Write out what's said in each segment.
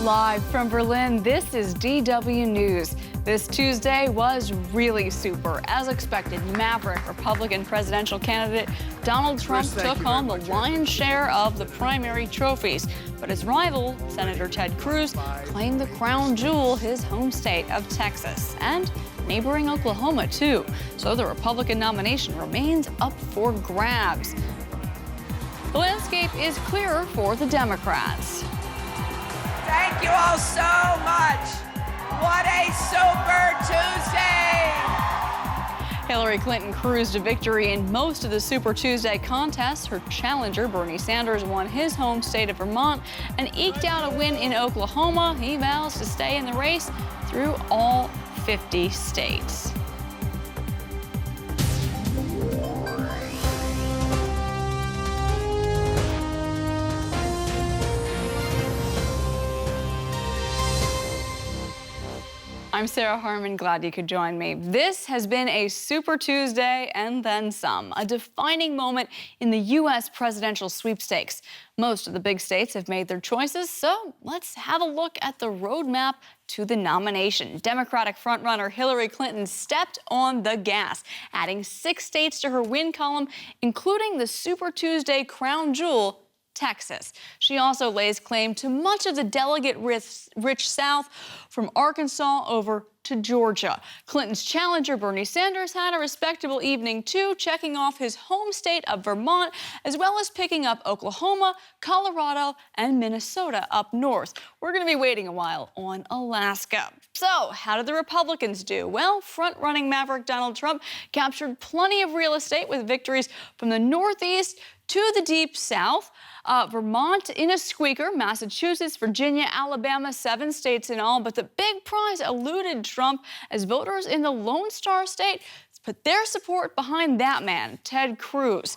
Live from Berlin, this is DW News. This Tuesday was really super. As expected, maverick Republican presidential candidate Donald Trump took home the lion's share of the primary trophies. But his rival, Senator Ted Cruz, claimed the crown jewel, his home state of Texas, and neighboring Oklahoma, too. So the Republican nomination remains up for grabs. The landscape is clearer for the Democrats. Thank you all so much. What a Super Tuesday! Hillary Clinton cruised to victory in most of the Super Tuesday contests. Her challenger, Bernie Sanders, won his home state of Vermont and eked out a win in Oklahoma. He vows to stay in the race through all 50 states. I'm Sarah Harmon, glad you could join me. This has been a Super Tuesday and then some, a defining moment in the U.S. presidential sweepstakes. Most of the big states have made their choices, so let's have a look at the roadmap to the nomination. Democratic frontrunner Hillary Clinton stepped on the gas, adding 6 states to her win column, including the Super Tuesday crown jewel, Texas. She also lays claim to much of the delegate-rich South, from Arkansas over to Georgia. Clinton's challenger, Bernie Sanders, had a respectable evening, too, checking off his home state of Vermont, as well as picking up Oklahoma, Colorado, and Minnesota up north. We're going to be waiting a while on Alaska. So, how did the Republicans do? Well, front-running maverick Donald Trump captured plenty of real estate with victories from the Northeast to the Deep South. Vermont in a squeaker, Massachusetts, Virginia, Alabama, 7 states in all. But the big prize eluded Trump as voters in the Lone Star State put their support behind that man, Ted Cruz.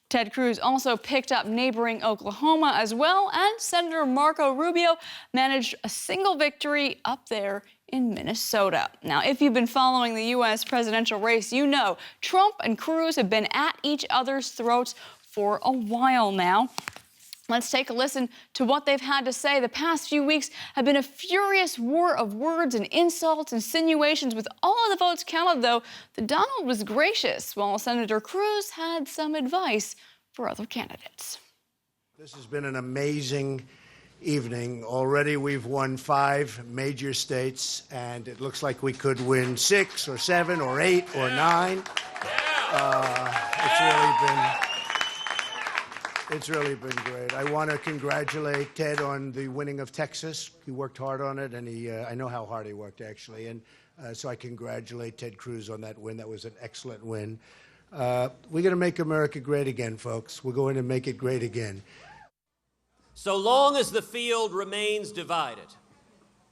Ted Cruz also picked up neighboring Oklahoma as well, and Senator Marco Rubio managed a single victory up there in Minnesota. Now, if you've been following the U.S. presidential race, you know Trump and Cruz have been at each other's throats for a while now. Let's take a listen to what they've had to say. The past few weeks have been a furious war of words and insults, insinuations. With all of the votes counted, though, the Donald was gracious, while Senator Cruz had some advice for other candidates. This has been an amazing evening. Already we've won 5 major states, and it looks like we could win 6 or 7 or 8 or 9. It's really been great. I want to congratulate Ted on the winning of Texas. He worked hard on it, and I know how hard he worked, actually. And so I congratulate Ted Cruz on that win. That was an excellent win. We're going to make America great again, folks. We're going to make it great again. So long as the field remains divided,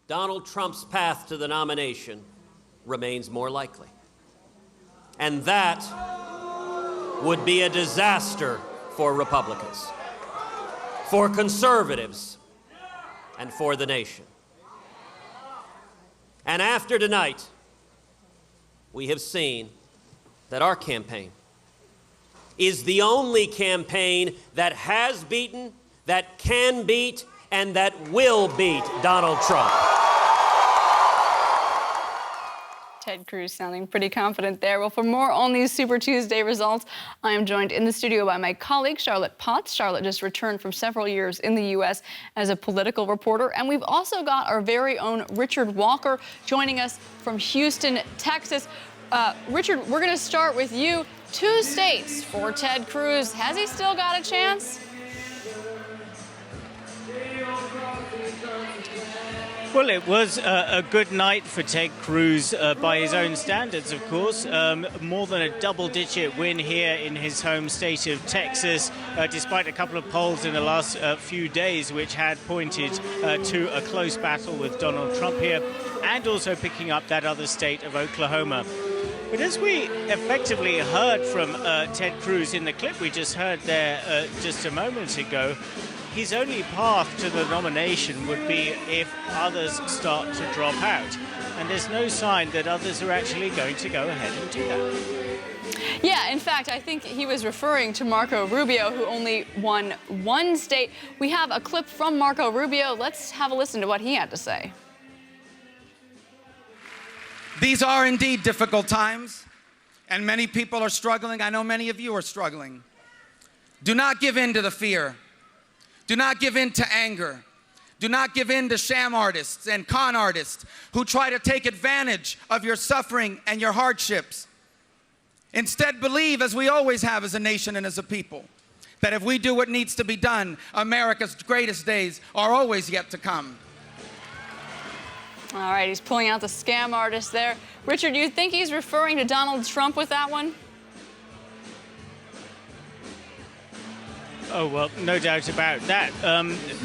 Donald Trump's path to the nomination remains more likely. And that would be a disaster for Republicans, for conservatives, and for the nation. And after tonight, we have seen that our campaign is the only campaign that has beaten, that can beat, and that will beat Donald Trump. Ted Cruz sounding pretty confident there. Well, for more on these Super Tuesday results, I am joined in the studio by my colleague, Charlotte Potts. Charlotte just returned from several years in the U.S. as a political reporter. And we've also got our very own Richard Walker joining us from Houston, Texas. Richard, we're going to start with you. 2 states for Ted Cruz. Has he still got a chance? Well, it was a good night for Ted Cruz by his own standards, of course. More than a double-digit win here in his home state of Texas, despite a couple of polls in the last few days which had pointed to a close battle with Donald Trump here, and also picking up that other state of Oklahoma. But as we effectively heard from Ted Cruz in the clip we just heard there just a moment ago, his only path to the nomination would be if others start to drop out. And there's no sign that others are actually going to go ahead and do that. Yeah, in fact, I think he was referring to Marco Rubio, who only won one state. We have a clip from Marco Rubio. Let's have a listen to what he had to say. These are indeed difficult times, and many people are struggling. I know many of you are struggling. Do not give in to the fear. Do not give in to anger. Do not give in to sham artists and con artists who try to take advantage of your suffering and your hardships. Instead, believe, as we always have as a nation and as a people, that if we do what needs to be done, America's greatest days are always yet to come. All right, he's pulling out the scam artist there. Richard, do you think he's referring to Donald Trump with that one? Oh, well, no doubt about that.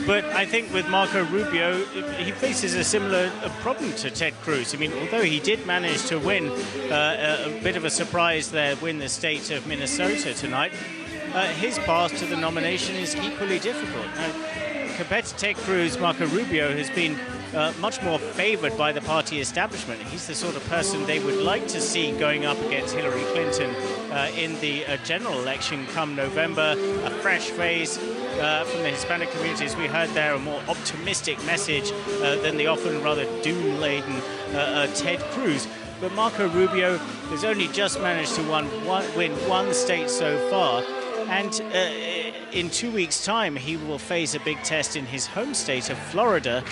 But I think with Marco Rubio, he faces a similar problem to Ted Cruz. I mean, although he did manage to win a bit of a surprise there, win the state of Minnesota tonight, his path to the nomination is equally difficult. Now, compared to Ted Cruz, Marco Rubio has been much more favored by the party establishment. He's the sort of person they would like to see going up against Hillary Clinton in the general election come November. A fresh face from the Hispanic communities. We heard there a more optimistic message than the often rather doom-laden Ted Cruz. But Marco Rubio has only just managed to win one state so far. And in 2 weeks' time, he will face a big test in his home state of Florida,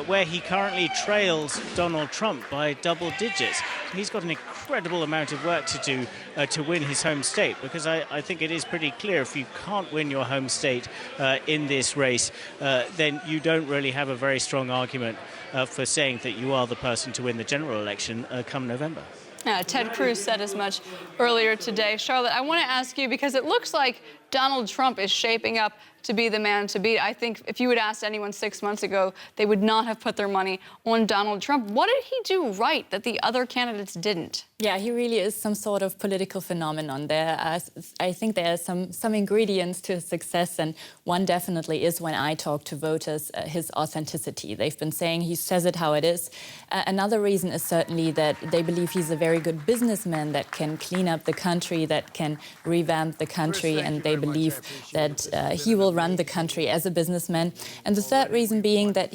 where he currently trails Donald Trump by double digits. He's got an incredible amount of work to do to win his home state, because I think it is pretty clear if you can't win your home state in this race, then you don't really have a very strong argument for saying that you are the person to win the general election come November. Ted Cruz said as much earlier today. Charlotte, I want to ask you, because it looks like Donald Trump is shaping up to be the man to beat. I think if you had asked anyone 6 months ago, they would not have put their money on Donald Trump. What did he do right that the other candidates didn't? Yeah, he really is some sort of political phenomenon there. I think there are some ingredients to his success, and one definitely is, when I talk to voters, his authenticity. They've been saying he says it how it is. Another reason is certainly that they believe he's a very good businessman that can clean up the country, that can revamp the country, and they believe that he will run the country as a businessman. And the third reason being that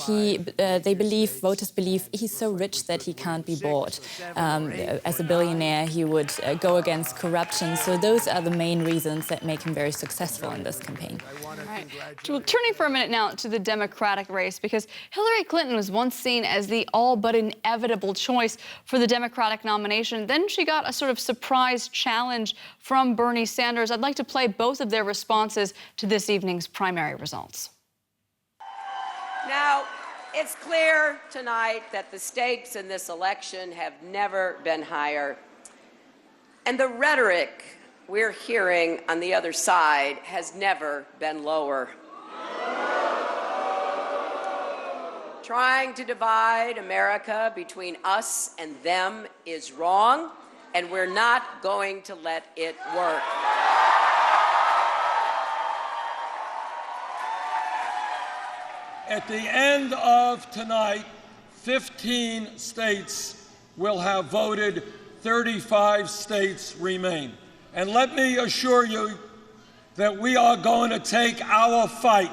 voters believe he's so rich that he can't be bought. As a billionaire, he would go against corruption. So those are the main reasons that make him very successful in this campaign. All right. Well, turning for a minute now to the Democratic race, because Hillary Clinton was once seen as the all but inevitable choice for the Democratic nomination. Then she got a sort of surprise challenge from Bernie Sanders. I'd like to play both of their responses to this evening's primary results. Now, it's clear tonight that the stakes in this election have never been higher. And the rhetoric we're hearing on the other side has never been lower. Trying to divide America between us and them is wrong, and we're not going to let it work. At the end of tonight, 15 states will have voted, 35 states remain. And let me assure you that we are going to take our fight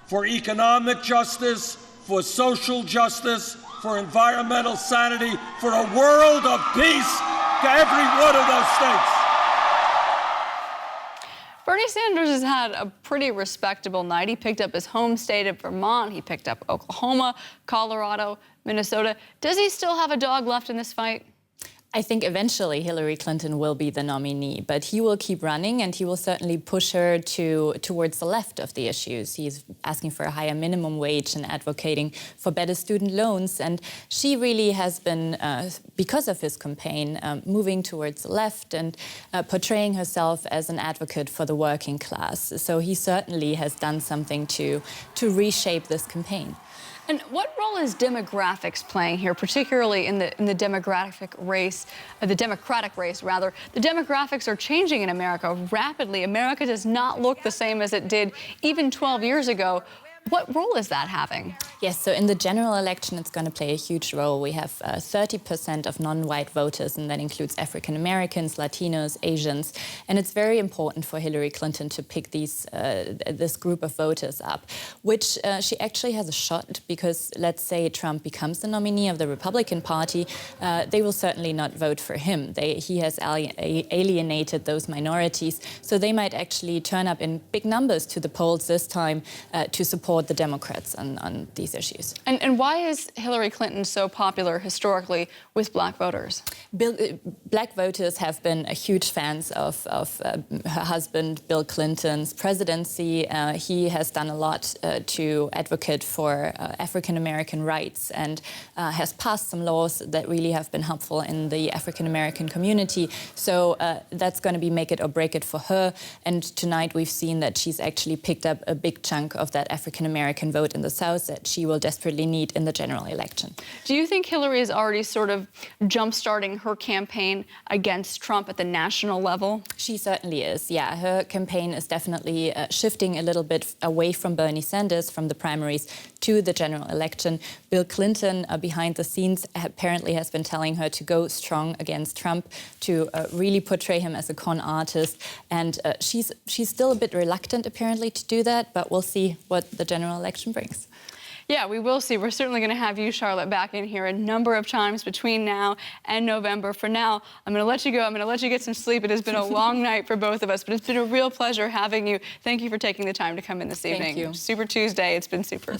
for economic justice, for social justice, for environmental sanity, for a world of peace to every one of those states. Bernie Sanders has had a pretty respectable night. He picked up his home state of Vermont. He picked up Oklahoma, Colorado, Minnesota. Does he still have a dog left in this fight? I think eventually Hillary Clinton will be the nominee, but he will keep running, and he will certainly push her towards the left of the issues. He's asking for a higher minimum wage and advocating for better student loans. And she really has been, because of his campaign, moving towards the left and portraying herself as an advocate for the working class. So he certainly has done something to reshape this campaign. And what role is demographics playing here, particularly in the Democratic race, the Democratic race, rather? The demographics are changing in America rapidly. America does not look the same as it did even 12 years ago. What role is that having? Yes, so in the general election, it's going to play a huge role. We have 30% of non-white voters, and that includes African Americans, Latinos, Asians. And it's very important for Hillary Clinton to pick this group of voters up, which she actually has a shot because, let's say, Trump becomes the nominee of the Republican Party, they will certainly not vote for him. He has alienated those minorities, so they might actually turn up in big numbers to the polls this time to support the Democrats on these issues. And why is Hillary Clinton so popular historically with black voters? Black voters have been huge fans of her husband, Bill Clinton's presidency. He has done a lot to advocate for African-American rights and has passed some laws that really have been helpful in the African-American community. So that's going to be make it or break it for her. And tonight we've seen that she's actually picked up a big chunk of that African-American vote in the South that she will desperately need in the general election. Do you think Hillary is already sort of jump-starting her campaign against Trump at the national level? She certainly is, yeah. Her campaign is definitely shifting a little bit away from Bernie Sanders, from the primaries, to the general election. Bill Clinton, behind the scenes, apparently has been telling her to go strong against Trump, to really portray him as a con artist. And she's still a bit reluctant, apparently, to do that, but we'll see what the general election brings. Yeah, we will see. We're certainly going to have you, Charlotte, back in here a number of times between now and November. For now, I'm going to let you go. I'm going to let you get some sleep. It has been a long night for both of us, but it's been a real pleasure having you. Thank you for taking the time to come in this evening. Thank you. Super Tuesday. It's been super.